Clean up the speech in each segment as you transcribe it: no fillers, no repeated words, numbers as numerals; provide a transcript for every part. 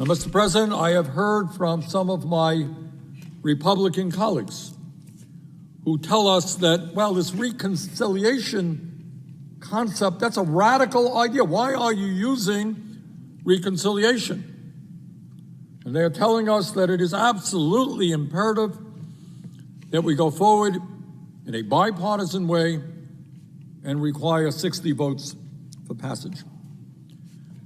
Now, Mr. President, I have heard from some of my Republican colleagues who tell us that, well, this reconciliation concept, that's a radical idea. Why are you using reconciliation? And they're telling us that it is absolutely imperative that we go forward in a bipartisan way and require 60 votes for passage.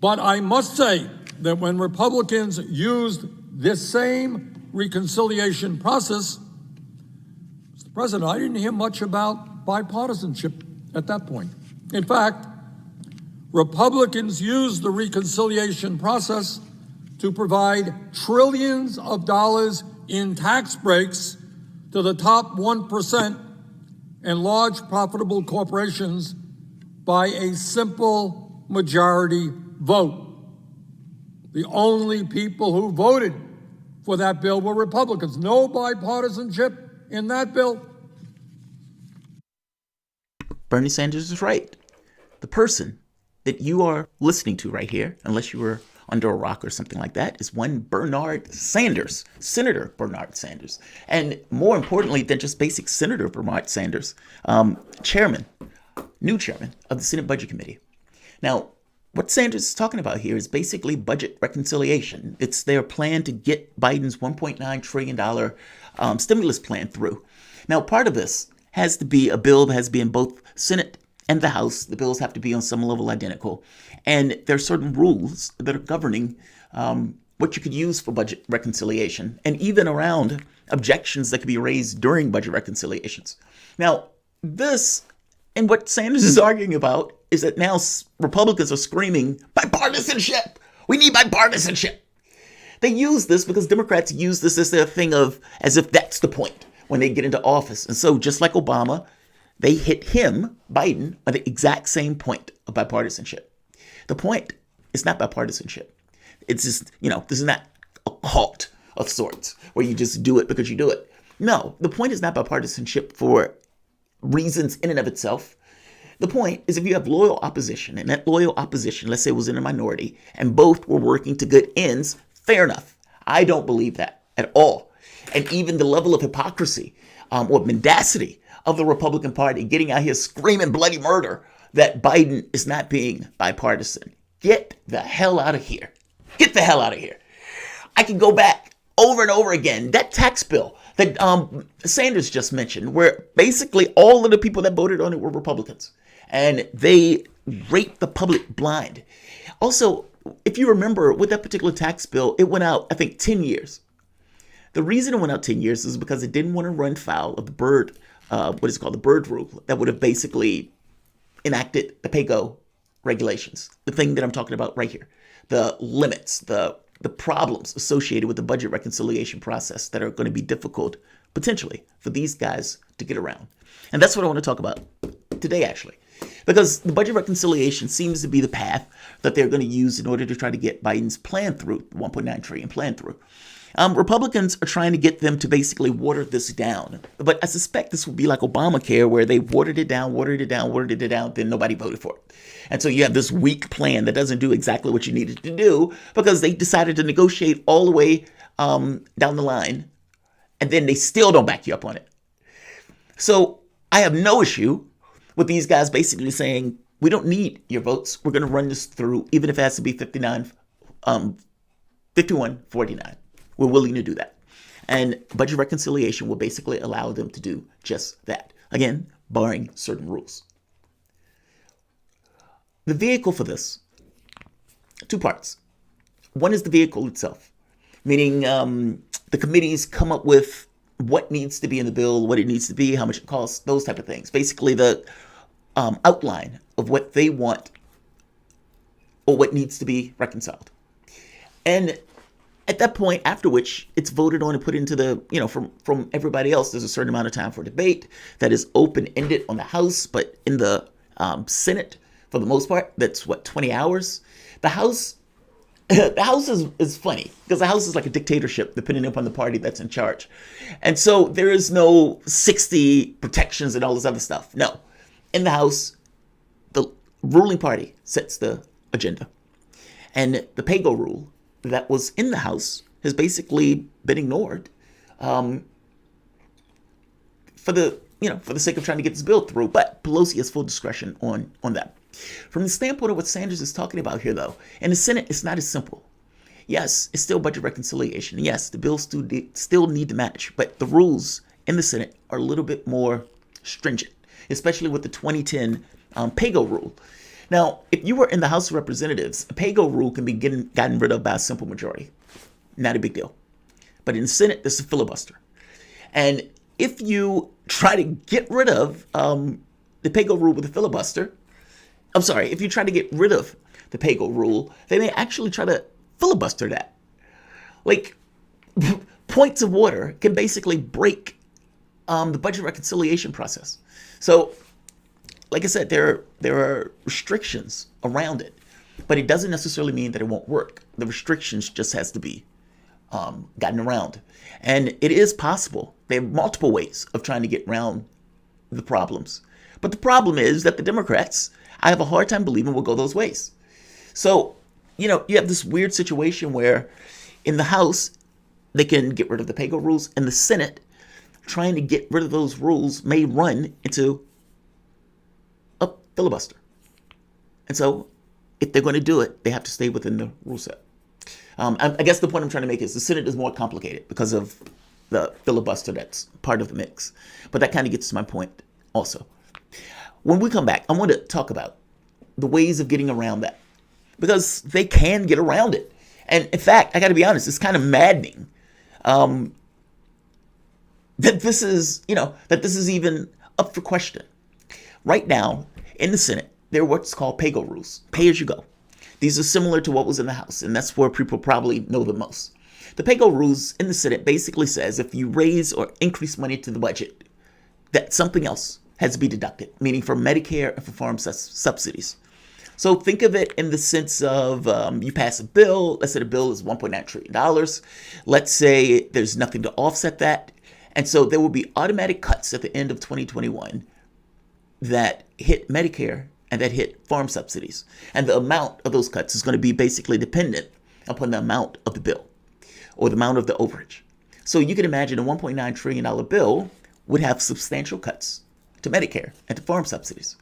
But I must say that when Republicans used this same reconciliation process, Mr. President, I didn't hear much about bipartisanship at that point. In fact, Republicans used the reconciliation process to provide trillions of dollars in tax breaks to the top 1% and large profitable corporations by a simple majority vote. The only people who voted for that bill were Republicans. No bipartisanship in that bill. Bernie Sanders is right. The person that you are listening to right here, unless you were under a rock or something like that, is one Bernard Sanders, Senator Bernard Sanders. And more importantly than just basic Senator Bernard Sanders, new chairman of the Senate Budget Committee. Now, what Sanders is talking about here is basically budget reconciliation. It's their plan to get Biden's $1.9 trillion stimulus plan through. Now, part of this has to be a bill that has to be in both Senate and the House. The bills have to be on some level identical. And there are certain rules that are governing what you could use for budget reconciliation, and even around objections that could be raised during budget reconciliations. Now, this and what Sanders is arguing about is that now Republicans are screaming, bipartisanship! We need bipartisanship! They use this because Democrats use this as their thing of, as if that's the point when they get into office. And so just like Obama, they hit him, Biden, at the exact same point of bipartisanship. The point is not bipartisanship. It's just, this is not a cult of sorts where you just do it because you do it. No, the point is not bipartisanship for reasons in and of itself. The point is if you have loyal opposition, and that loyal opposition, let's say, was in a minority, and both were working to good ends, fair enough. I don't believe that at all. And even the level of hypocrisy or mendacity of the Republican Party getting out here screaming bloody murder that Biden is not being bipartisan. Get the hell out of here. Get the hell out of here. I can go back over and over again. That tax bill that Sanders just mentioned, where basically all of the people that voted on it were Republicans. And they raped the public blind. Also, if you remember, with that particular tax bill, it went out, I think, 10 years. The reason it went out 10 years is because it didn't want to run foul of the Byrd, the Byrd rule that would have basically enacted the PAYGO regulations, the thing that I'm talking about right here, the limits, the problems associated with the budget reconciliation process that are going to be difficult, potentially, for these guys to get around. And that's what I want to talk about today, actually, because the budget reconciliation seems to be the path that they're going to use in order to try to get Biden's plan through, $1.9 trillion plan through. Republicans are trying to get them to basically water this down. But I suspect this will be like Obamacare, where they watered it down, then nobody voted for it. And so you have this weak plan that doesn't do exactly what you needed to do because they decided to negotiate all the way down the line, and then they still don't back you up on it. So I have no issue with these guys basically saying, we don't need your votes. We're going to run this through, even if it has to be 51-49. We're willing to do that. And budget reconciliation will basically allow them to do just that. Again, barring certain rules. The vehicle for this, two parts. One is the vehicle itself, meaning the committees come up with what needs to be in the bill, what it needs to be, how much it costs, those type of things. Basically the outline of what they want or what needs to be reconciled. And at that point, after which it's voted on and put into the, from everybody else, there's a certain amount of time for debate that is open-ended on the House, but in the Senate, for the most part, that's 20 hours. The House is funny because the House is like a dictatorship, depending upon the party that's in charge. And so there is no 60 protections and all this other stuff. No. In the House, the ruling party sets the agenda. And the PAYGO rule that was in the House has basically been ignored for the sake of trying to get this bill through. But Pelosi has full discretion on that. From the standpoint of what Sanders is talking about here, though, in the Senate, it's not as simple. Yes, it's still budget reconciliation. Yes, the bills still need to match, but the rules in the Senate are a little bit more stringent, especially with the 2010 PAYGO rule. Now, if you were in the House of Representatives, a PAYGO rule can be gotten rid of by a simple majority. Not a big deal. But in the Senate, this is a filibuster. And if you try to get rid of the PAYGO rule with a filibuster, if you try to get rid of the PAYGO rule, they may actually try to filibuster that. Like, points of order can basically break the budget reconciliation process. So, like I said, there are restrictions around it, but it doesn't necessarily mean that it won't work. The restrictions just has to be gotten around. And it is possible. There are multiple ways of trying to get around the problems. But the problem is that the Democrats, I have a hard time believing, will go those ways. So, you have this weird situation where in the House, they can get rid of the PAYGO rules. In the Senate, trying to get rid of those rules may run into a filibuster. And so if they're going to do it, they have to stay within the rule set. I guess the point I'm trying to make is the Senate is more complicated because of the filibuster that's part of the mix. But that kind of gets to my point also. When we come back, I want to talk about the ways of getting around that, because they can get around it. And in fact, I got to be honest, it's kind of maddening that this is even up for question. Right now, in the Senate, there are what's called PAYGO rules, pay as you go. These are similar to what was in the House, and that's where people probably know the most. The PAYGO rules in the Senate basically says if you raise or increase money to the budget, that something else has to be deducted, meaning for Medicare and for farm subsidies. So think of it in the sense of you pass a bill. Let's say the bill is $1.9 trillion. Let's say there's nothing to offset that. And so there will be automatic cuts at the end of 2021 that hit Medicare and that hit farm subsidies. And the amount of those cuts is going to be basically dependent upon the amount of the bill or the amount of the overage. So you can imagine a $1.9 trillion bill would have substantial cuts to Medicare and to farm subsidies.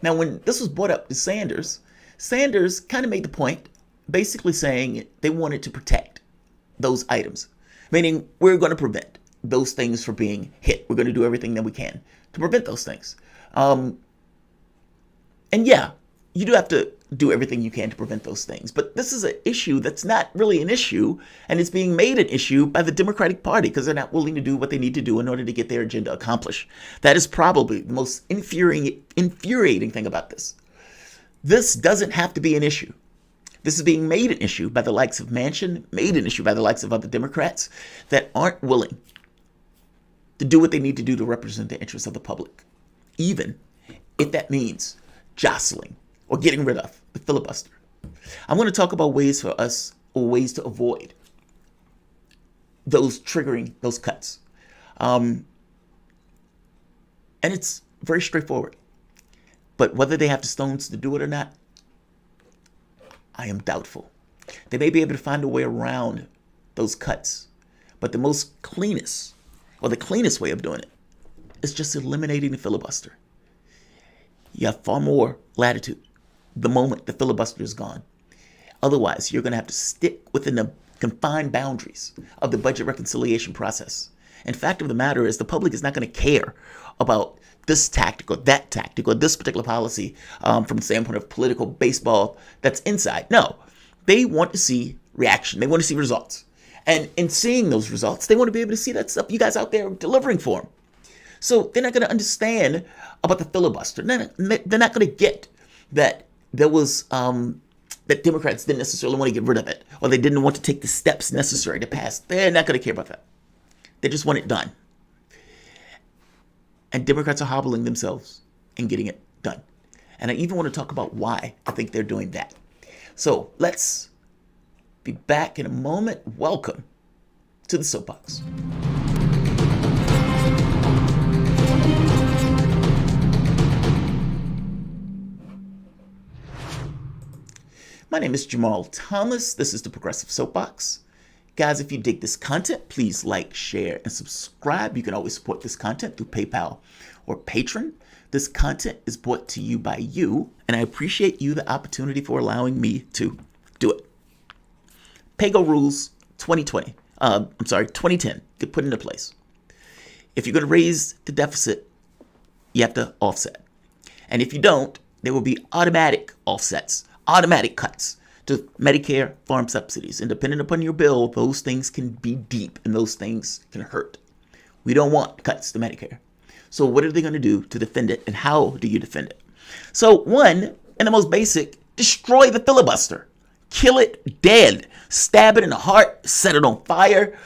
Now, when this was brought up to Sanders kind of made the point, basically saying they wanted to protect those items, meaning we're going to prevent those things from being hit. We're going to do everything that we can to prevent those things. And yeah, you do have to do everything you can to prevent those things. But this is an issue that's not really an issue, and it's being made an issue by the Democratic Party because they're not willing to do what they need to do in order to get their agenda accomplished. That is probably the most infuriating thing about this. This doesn't have to be an issue. This is being made an issue by the likes of Manchin, made an issue by the likes of other Democrats that aren't willing to do what they need to do to represent the interests of the public, even if that means jostling or getting rid of the filibuster. I'm going to talk about ways for us, or ways to avoid those triggering those cuts. And it's very straightforward. But whether they have the stones to do it or not, I am doubtful. They may be able to find a way around those cuts. But the cleanest way of doing it is just eliminating the filibuster. You have far more latitude the moment the filibuster is gone. Otherwise, you're going to have to stick within the confined boundaries of the budget reconciliation process. And fact of the matter is the public is not going to care about this tactic or that tactic or this particular policy from the standpoint of political baseball that's inside. No, they want to see reaction. They want to see results. And in seeing those results, they want to be able to see that stuff you guys out there are delivering for them. So they're not going to understand about the filibuster. They're not going to get that there was that Democrats didn't necessarily want to get rid of it, or they didn't want to take the steps necessary to pass. They're not going to care about that. They just want it done. And Democrats are hobbling themselves and getting it done. And I even want to talk about why I think they're doing that. So let's be back in a moment. Welcome to the Soapbox. My name is Jamarl Thomas. This is the Progressive Soapbox. Guys, if you dig this content, please like, share, and subscribe. You can always support this content through PayPal or Patreon. This content is brought to you by you, and I appreciate you the opportunity for allowing me to do it. PAYGO rules 2010 get put into place. If you're going to raise the deficit, you have to offset. And if you don't, there will be automatic offsets, automatic cuts to Medicare farm subsidies. And depending upon your bill, those things can be deep and those things can hurt. We don't want cuts to Medicare. So what are they going to do to defend it, and how do you defend it? So one, and the most basic, destroy the filibuster. Kill it dead. Stab it in the heart. Set it on fire.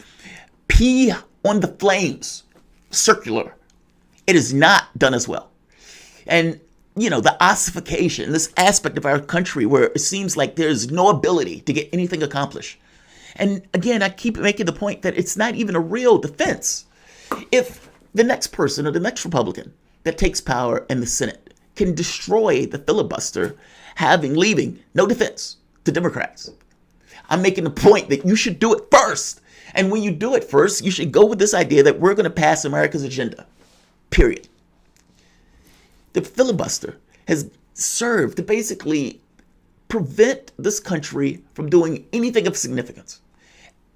Pee on the flames. Circular. It is not done as well. And the ossification, this aspect of our country where it seems like there's no ability to get anything accomplished. And again, I keep making the point that it's not even a real defense. If the next person or the next Republican that takes power in the Senate can destroy the filibuster, leaving no defense to Democrats, I'm making the point that you should do it first. And when you do it first, you should go with this idea that we're going to pass America's agenda, period. The filibuster has served to basically prevent this country from doing anything of significance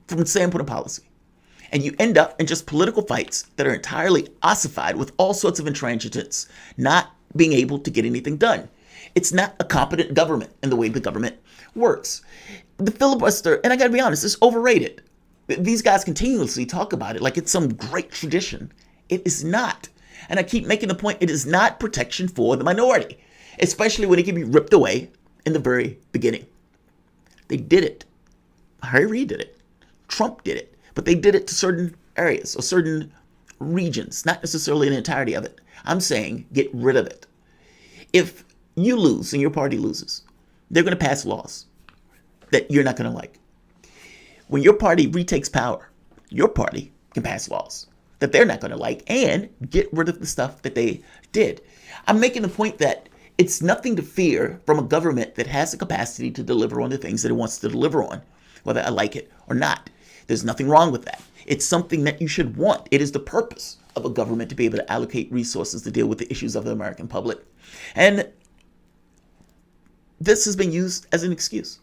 from the standpoint of policy. And you end up in just political fights that are entirely ossified with all sorts of intransigence, not being able to get anything done. It's not a competent government in the way the government works. The filibuster, and I got to be honest, is overrated. These guys continuously talk about it like it's some great tradition. It is not. And I keep making the point, it is not protection for the minority, especially when it can be ripped away in the very beginning. They did it. Harry Reid did it. Trump did it. But they did it to certain areas or certain regions, not necessarily the entirety of it. I'm saying get rid of it. If you lose and your party loses, they're going to pass laws that you're not going to like. When your party retakes power, your party can pass laws that they're not going to like and get rid of the stuff that they did. I'm making the point that it's nothing to fear from a government that has the capacity to deliver on the things that it wants to deliver on, whether I like it or not. There's nothing wrong with that. It's something that you should want. It is the purpose of a government to be able to allocate resources to deal with the issues of the American public. And this has been used as an excuse.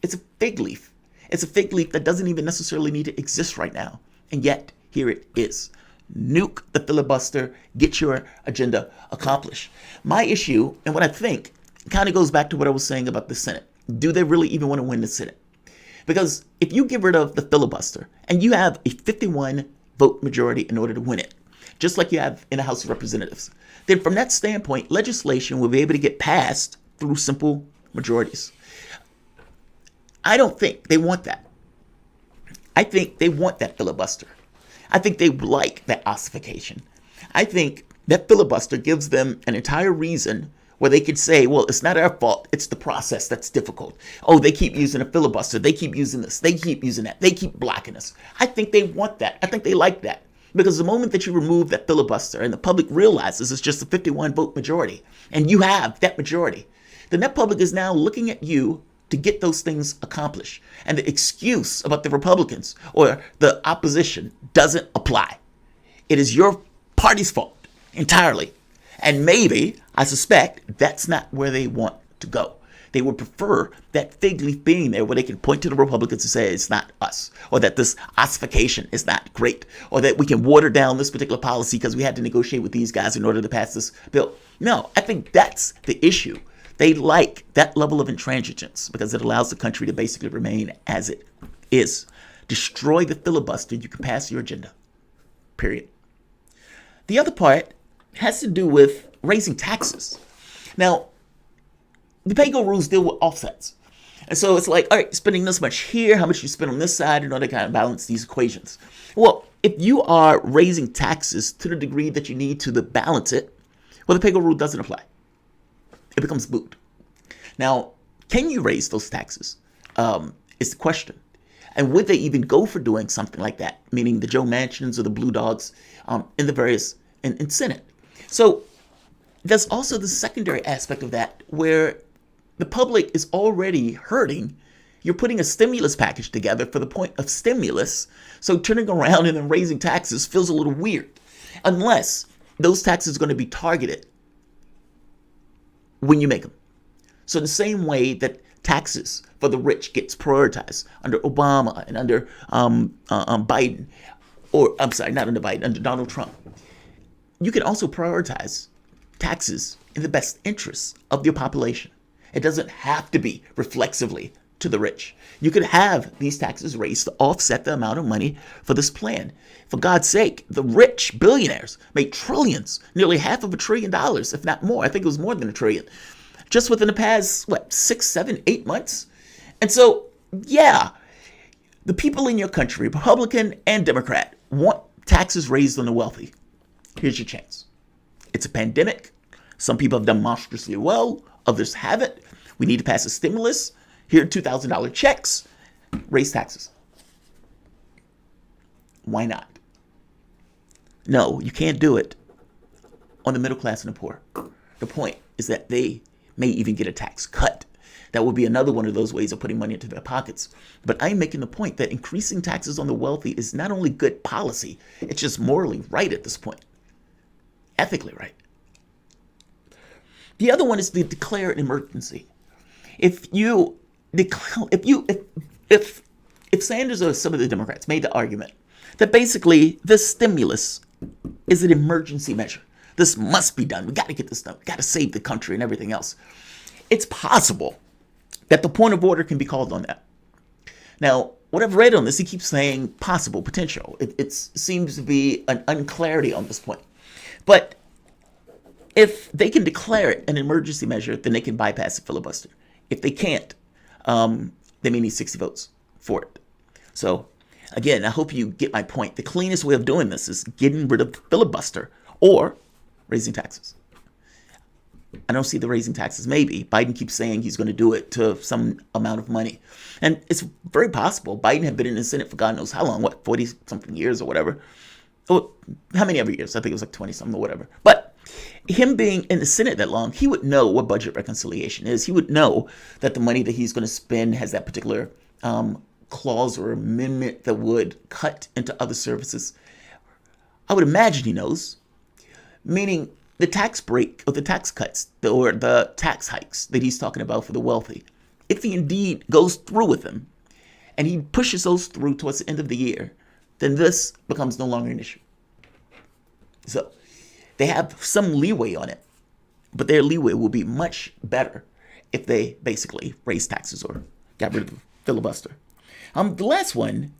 It's a fig leaf. It's a fig leaf that doesn't even necessarily need to exist right now. And yet, here it is. Nuke the filibuster. Get your agenda accomplished. My issue, and what I think, kind of goes back to what I was saying about the Senate. Do they really even want to win the Senate? Because if you get rid of the filibuster and you have a 51 vote majority in order to win it, just like you have in the House of Representatives, then from that standpoint, legislation will be able to get passed through simple majorities. I don't think they want that. I think they want that filibuster. I think they like that ossification. I think that filibuster gives them an entire reason where they could say, well, it's not our fault. It's the process that's difficult. Oh, they keep using a filibuster. They keep using this. They keep using that. They keep blocking us. I think they want that. I think they like that. Because the moment that you remove that filibuster and the public realizes it's just a 51 vote majority and you have that majority, then that public is now looking at you to get those things accomplished. And the excuse about the Republicans or the opposition doesn't apply. It is your party's fault entirely. And maybe, I suspect, that's not where they want to go. They would prefer that fig leaf being there where they can point to the Republicans and say it's not us, or that this ossification is not great, or that we can water down this particular policy because we had to negotiate with these guys in order to pass this bill. No, I think that's the issue. They like that level of intransigence because it allows the country to basically remain as it is. Destroy the filibuster, you can pass your agenda. Period. The other part has to do with raising taxes. Now, the PAYGO rules deal with offsets. And so it's like, all right, spending this much here, how much you spend on this side in order to kind of balance these equations. Well, if you are raising taxes to the degree that you need to balance it, well, the PAYGO rule doesn't apply. It becomes moot. Now, can you raise those taxes? Is the question. And would they even go for doing something like that? Meaning the Joe Manchins or the Blue Dogs in the various in Senate. So there's also the secondary aspect of that where the public is already hurting. You're putting a stimulus package together for the point of stimulus. So turning around and then raising taxes feels a little weird, unless those taxes are going to be targeted when you make them. So the same way that taxes for the rich gets prioritized under Obama and under Biden, or I'm sorry, not under Biden, under Donald Trump, you can also prioritize taxes in the best interests of your population. It doesn't have to be reflexively to the rich. You could have these taxes raised to offset the amount of money for this plan. For God's sake, the rich billionaires made trillions, nearly $500 billion, if not more. I think it was more than $1 trillion, just within the past, 6, 7, 8 months. And so, yeah, the people in your country, Republican and Democrat, want taxes raised on the wealthy. Here's your chance. It's a pandemic. Some people have done monstrously well. Others haven't. We need to pass a stimulus. Here are $2,000 checks. Raise taxes. Why not? No, you can't do it on the middle class and the poor. The point is that they may even get a tax cut. That would be another one of those ways of putting money into their pockets. But I'm making the point that increasing taxes on the wealthy is not only good policy, it's just morally right at this point. Ethically right. The other one is to declare an emergency. If Sanders or some of the Democrats made the argument that basically this stimulus is an emergency measure, this must be done. We got to get this done. We got to save the country and everything else. It's possible that the point of order can be called on that. Now, what I've read on this, he keeps saying possible, potential. It seems to be an unclarity on this point. But if they can declare it an emergency measure, then they can bypass the filibuster. If they can't, they may need 60 votes for it. So, again, I hope you get my point. The cleanest way of doing this is getting rid of the filibuster or raising taxes. I don't see the raising taxes. Maybe. Biden keeps saying he's going to do it to some amount of money. And it's very possible. Biden had been in the Senate for God knows how long, 40-something years or whatever. Oh, how many ever years? I think it was 20-something or whatever. But him being in the Senate that long, he would know what budget reconciliation is. He would know that the money that he's going to spend has that particular clause or amendment that would cut into other services. I would imagine he knows, meaning the tax break or the tax cuts or the tax hikes that he's talking about for the wealthy. If he indeed goes through with them and he pushes those through towards the end of the year, then this becomes no longer an issue. So they have some leeway on it, but their leeway will be much better if they basically raise taxes or got rid of the filibuster. The last one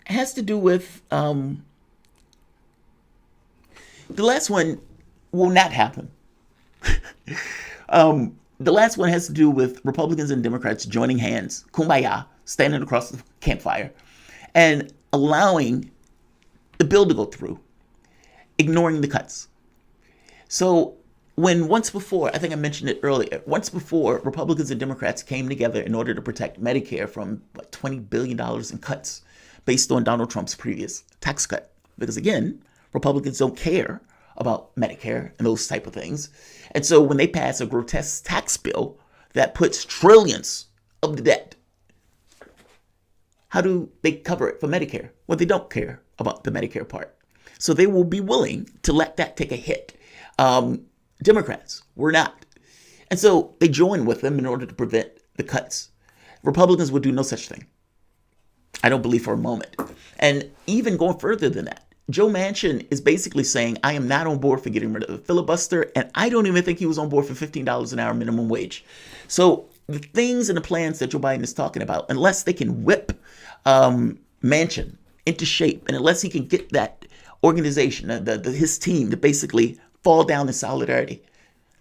has to do with the last one will not happen. The last one has to do with Republicans and Democrats joining hands, kumbaya, standing across the campfire, and allowing the bill to go through, ignoring the cuts. So when once before, I think I mentioned it earlier, once before Republicans and Democrats came together in order to protect Medicare from $20 billion in cuts based on Donald Trump's previous tax cut. Because again, Republicans don't care about Medicare and those type of things. And so when they pass a grotesque tax bill that puts trillions of the debt, how do they cover it for Medicare? Well, they don't care about the Medicare part. So they will be willing to let that take a hit. Democrats were not. And so they joined with them in order to prevent the cuts. Republicans would do no such thing. I don't believe for a moment. And even going further than that, Joe Manchin is basically saying, I am not on board for getting rid of the filibuster, and I don't even think he was on board for $15 an hour minimum wage. So the things and the plans that Joe Biden is talking about, unless they can whip Manchin into shape, and unless he can get that organization, his team, to basically fall down in solidarity,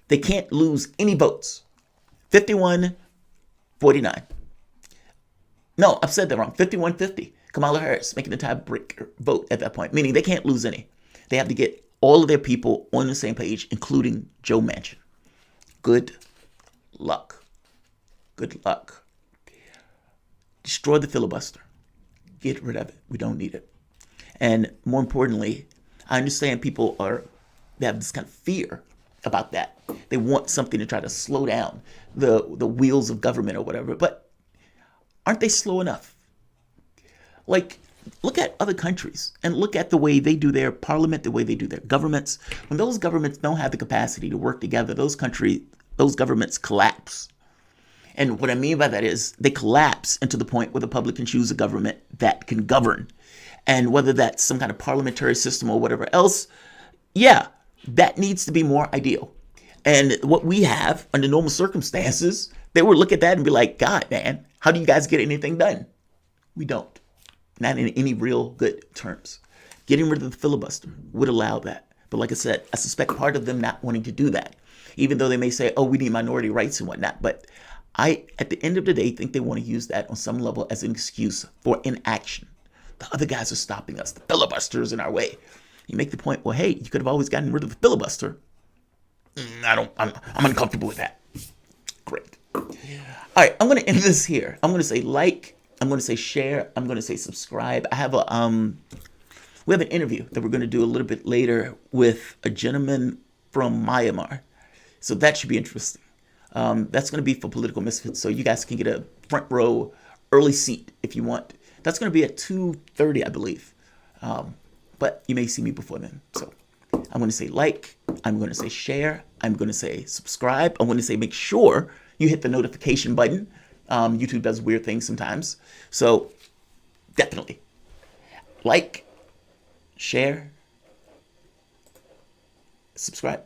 they can't lose any votes. 51-49. No, I've said that wrong. 51-50. Kamala Harris making the tiebreaker vote at that point, meaning they can't lose any. They have to get all of their people on the same page, including Joe Manchin. Good luck. Good luck. Destroy the filibuster. Get rid of it. We don't need it. And more importantly, I understand people they have this kind of fear about that. They want something to try to slow down the wheels of government or whatever. But aren't they slow enough? Like, look at other countries and look at the way they do their parliament, the way they do their governments. When those governments don't have the capacity to work together, those governments collapse. And what I mean by that is they collapse into the point where the public can choose a government that can govern. And whether that's some kind of parliamentary system or whatever else, yeah, that needs to be more ideal. And what we have under normal circumstances, they would look at that and be like, God, man, how do you guys get anything done? We don't. Not in any real good terms. Getting rid of the filibuster would allow that. But like I said, I suspect part of them not wanting to do that, even though they may say, oh, we need minority rights and whatnot. But I, at the end of the day, think they want to use that on some level as an excuse for inaction. The other guys are stopping us. The filibuster is in our way. You make the point, well, hey, you could have always gotten rid of the filibuster. I'm uncomfortable with that. Great. All right, I'm going to end this here. I'm going to say like, I'm going to say share, I'm going to say subscribe. I have we have an interview that we're going to do a little bit later with a gentleman from Myanmar. So that should be interesting. That's going to be for Political Misfits, so you guys can get a front row early seat if you want. That's going to be at 2:30, I believe. But you may see me before then. So I'm going to say like, I'm going to say share, I'm going to say subscribe, I'm going to say make sure you hit the notification button. YouTube does weird things sometimes. So definitely like, share, subscribe.